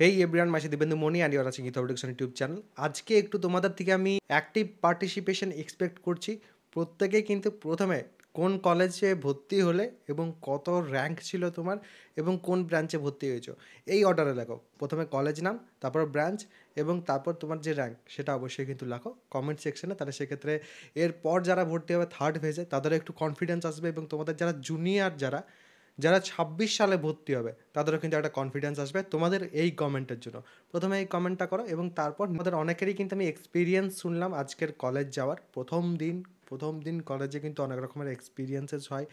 Hey everyone, my Dibendu Moni and you are watching ইথ education YouTube channel. আজকে একটু তোমাদের থেকে আমি অ্যাক্টিভ পার্টিসিপেশন এক্সপেক্ট করছি। প্রত্যেকেই কিন্তু প্রথমে কোন কলেজে ভর্তি হলে এবং কত র্যাঙ্ক ছিল তোমার এবং কোন ব্রাঞ্চে ভর্তি হয়েছো, এই অর্ডারে লেখো। প্রথমে কলেজ নাম, তারপর ব্রাঞ্চ এবং তারপর তোমার যে র্যাঙ্ক সেটা অবশ্যই কিন্তু লেখো কমেন্ট সেকশনে। তাহলে সেক্ষেত্রে এরপর যারা ভর্তি হবে থার্ড ফেজে তাদের একটু কনফিডেন্স আসবে এবং তোমাদের যারা জুনিয়র যারা যারা 26 সালে ভর্তি হবে তাদেরও কিন্তু একটা কনফিডেন্স আসবে তোমাদের এই কমেন্টের জন্য। প্রথমে এই কমেন্টটা করো এবং তারপর আমাদের অনেকেরই কিন্তু আমি এক্সপিরিয়েন্স শুনলাম আজকের কলেজ যাওয়ার প্রথম দিন কলেজে কিন্তু অনেক রকমের এক্সপিরিয়েন্সেস হয়।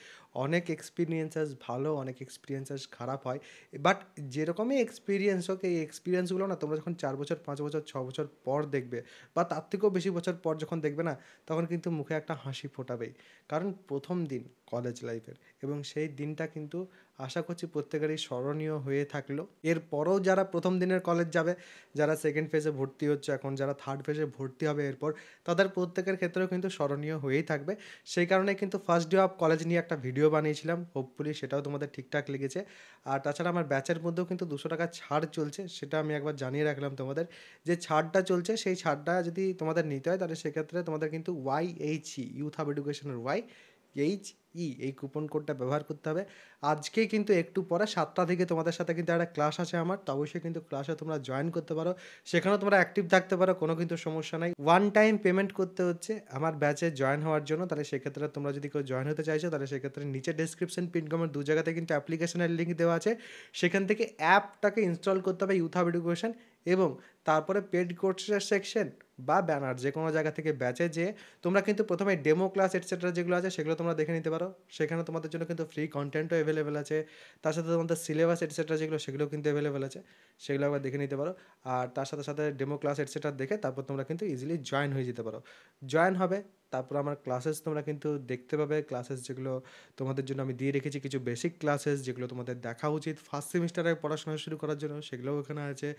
অনেক এক্সপিরিয়েন্সেস ভালো, অনেক এক্সপিরিয়েন্সেস খারাপ হয়। বাট যেরকমই এক্সপিরিয়েন্স হোক, এই এক্সপিরিয়েন্সগুলো না তোমরা যখন 4 বছর 5 বছর 6 বছর পর দেখবে বা তার থেকেও বেশি বছর পর যখন দেখবে না, তখন কিন্তু মুখে একটা হাসি ফোটাবেই। কারণ প্রথম দিন কলেজ লাইফের, এবং সেই দিনটা কিন্তু আশা করছি প্রত্যেকেরই স্মরণীয় হয়ে থাকলো। এরপরও যারা প্রথম দিনের কলেজ যাবে, যারা সেকেন্ড ফেজে ভর্তি হচ্ছে এখন, যারা থার্ড ফেজে ভর্তি হবে এরপর, তাদের প্রত্যেকের ক্ষেত্রেও কিন্তু স্মরণীয় হয়েই থাকবে। সেই কারণে কিন্তু ফার্স্ট ডে অফ কলেজ নিয়ে একটা ভিডিও বানিয়েছিলাম, হোপফুলি সেটাও তোমাদের ঠিকঠাক লেগেছে। আর তাছাড়া আমার ব্যাচের মধ্যেও কিন্তু 200 টাকা ছাড় চলছে, সেটা আমি একবার জানিয়ে রাখলাম তোমাদের। যে ছাড়টা চলছে সেই ছাড়টা যদি তোমাদের নিতে হয় তাহলে সেক্ষেত্রে তোমাদের কিন্তু YHE, ইউথ হাব এডুকেশনের এই কুপন কোডটা ব্যবহার করতে হবে। আজকেই কিন্তু একটু পরে 7টা থেকে তোমাদের সাথে কিন্তু একটা ক্লাস আছে আমার, তো অবশ্যই কিন্তু ক্লাসে তোমরা জয়েন করতে পারো। সেখানেও তোমরা অ্যাক্টিভ থাকতে পারো, কোনো কিন্তু সমস্যা নাই। ওয়ান টাইম পেমেন্ট করতে হচ্ছে আমার ব্যাচে জয়েন হওয়ার জন্য। তাহলে সেক্ষেত্রে তোমরা যদি কেউ জয়েন হতে চাইছো তাহলে সেক্ষেত্রে নিচে ডেসক্রিপশন পিন কমেন্ট দু জায়গাতে কিন্তু অ্যাপ্লিকেশনের লিঙ্ক দেওয়া আছে। সেখান থেকে অ্যাপটাকে ইনস্টল করতে হবে, ইউথ হাব এডুকেশন, এবং তারপরে পেড কোর্সের সেকশন বা ব্যানার যে কোনো জায়গা থেকে ব্যাচে যেয়ে তোমরা কিন্তু প্রথমে ডেমো ক্লাস এটসেট্রা যেগুলো আছে সেগুলো তোমরা দেখে নিতে পারো। সেখানে তোমাদের জন্য কিন্তু ফ্রি কন্টেন্টও অ্যাভেলেবেল আছে। তার সাথে তোমাদের সিলেবাস এটসেট্রা যেগুলো সেগুলো কিন্তু অ্যাভেলেবেল আছে, সেগুলো একবার দেখে নিতে পারো। আর তার সাথে সাথে ডেমো ক্লাস এটসেট্রা দেখে তারপর তোমরা কিন্তু ইজিলি জয়েন হয়ে যেতে পারো। জয়েন হবে, তারপর আমার ক্লাসেস তোমরা কিন্তু দেখতে পাবে। ক্লাসেস যেগুলো তোমাদের জন্য আমি দিয়ে রেখেছি, কিছু বেসিক ক্লাসেস যেগুলো তোমাদের দেখা উচিত ফার্স্ট সেমিস্টারে পড়াশোনা শুরু করার জন্য, সেগুলোও এখানে আছে,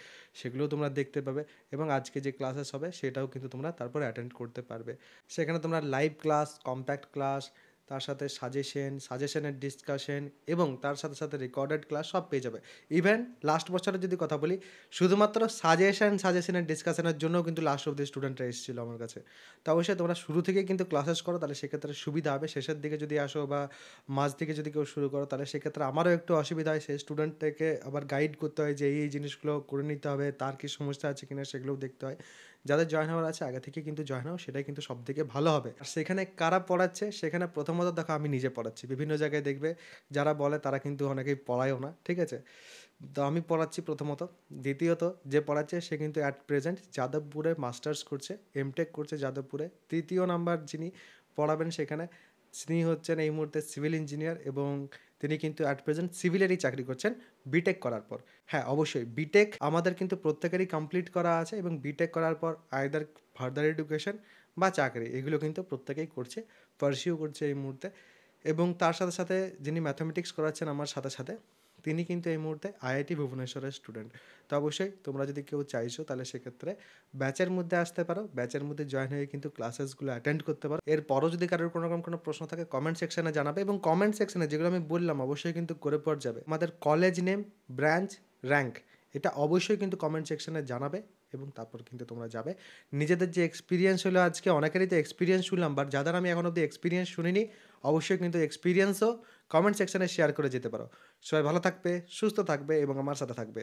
সেগুলোও তোমরা দেখতে পাবে। এবং আজকে যে ক্লাসেস হবে সেটাও কিন্তু তোমরা তারপর অ্যাটেন্ড করতে পারবে। সেখানে তোমরা লাইভ ক্লাস, কম্প্যাক্ট ক্লাস, তার সাথে সাজেশনের ডিসকাশন এবং তার সাথে সাথে রেকর্ডেড ক্লাস সব পেয়ে যাবে। ইভেন লাস্ট বছরের যদি কথা বলি, শুধুমাত্র সাজেশনের ডিসকাশনের জন্যও কিন্তু লাস্ট অব্দি স্টুডেন্টরা এসেছিলো আমার কাছে। তো অবশ্যই তোমরা শুরু থেকেই কিন্তু ক্লাসেস করো, তাহলে সেক্ষেত্রে সুবিধা হবে। শেষের দিকে যদি আসো বা মাঝ দিকে যদি কেউ শুরু করো তাহলে সেক্ষেত্রে আমারও একটু অসুবিধা হয়, সেই স্টুডেন্টটাকে আবার গাইড করতে হয় যে এই জিনিসগুলো করে নিতে হবে, তার কি সমস্যা আছে কিনা সেগুলোও দেখতে হয়। যাদের জয়েন হওয়ার আছে আগে থেকে কিন্তু জয়েন হও, সেটাই কিন্তু সব থেকে ভালো হবে। আর সেখানে কারা পড়াচ্ছে, সেখানে প্রথমত দেখো আমি নিজে পড়াচ্ছি। বিভিন্ন জায়গায় দেখবে যারা বলে তারা কিন্তু অনেকেই পড়ায়ও না, ঠিক আছে? তো আমি পড়াচ্ছি প্রথমত। দ্বিতীয়ত যে পড়াচ্ছে সে কিন্তু অ্যাট প্রেজেন্ট যাদবপুরে মাস্টার্স করছে, এমটেক করছে যাদবপুরে। তৃতীয় নাম্বার যিনি পড়াবেন সেখানে, তিনি হচ্ছেন এই মুহূর্তে সিভিল ইঞ্জিনিয়ার এবং তিনি কিন্তু অ্যাট প্রেজেন্ট সিভিলেরই চাকরি করছেন বিটেক করার পর। হ্যাঁ, অবশ্যই বিটেক আমাদের কিন্তু প্রত্যেকেরই কমপ্লিট করা আছে এবং বিটেক করার পর আইদার ফার্দার এডুকেশন বা চাকরি, এগুলো কিন্তু প্রত্যেকেই করছে, পারসিউ করছে এই মুহূর্তে। এবং তার সাথে সাথে যিনি ম্যাথামেটিক্স করাচ্ছেন আমার সাথে সাথে, তিনি কিন্তু এই মুহূর্তে আইআইটি ভুবনেশ্বরের স্টুডেন্ট। তো অবশ্যই তোমরা যদি কেউ চাইছো তাহলে সেক্ষেত্রে ব্যাচের মধ্যে আসতে পারো, ব্যাচের মধ্যে জয়েন হয়ে কিন্তু ক্লাসেসগুলো অ্যাটেন্ড করতে পারো। এরপরও যদি কারোর কোনো রকম কোনো প্রশ্ন থাকে কমেন্ট সেকশনে জানাবে, এবং কমেন্ট সেকশনে যেগুলো আমি বললাম অবশ্যই কিন্তু করে পড় যাবে। আমাদের কলেজ নেম, ব্রাঞ্চ, র্যাঙ্ক, এটা অবশ্যই কিন্তু কমেন্ট সেকশনে জানাবে এবং তারপর কিন্তু তোমরা যাবে। নিজেদের যে এক্সপিরিয়েন্স হলো, আজকে অনেকেরই তো এক্সপিরিয়েন্স শুনলাম, বাট যাদের আমি এখন অব্দি এক্সপিরিয়েন্স শুনিনি, অবশ্যই কিন্তু এক্সপিরিয়েন্সও কমেন্ট সেকশনে শেয়ার করে যেতে পারো। সবাই ভালো থাকবে, সুস্থ থাকবে এবং আমার সাথে থাকবে।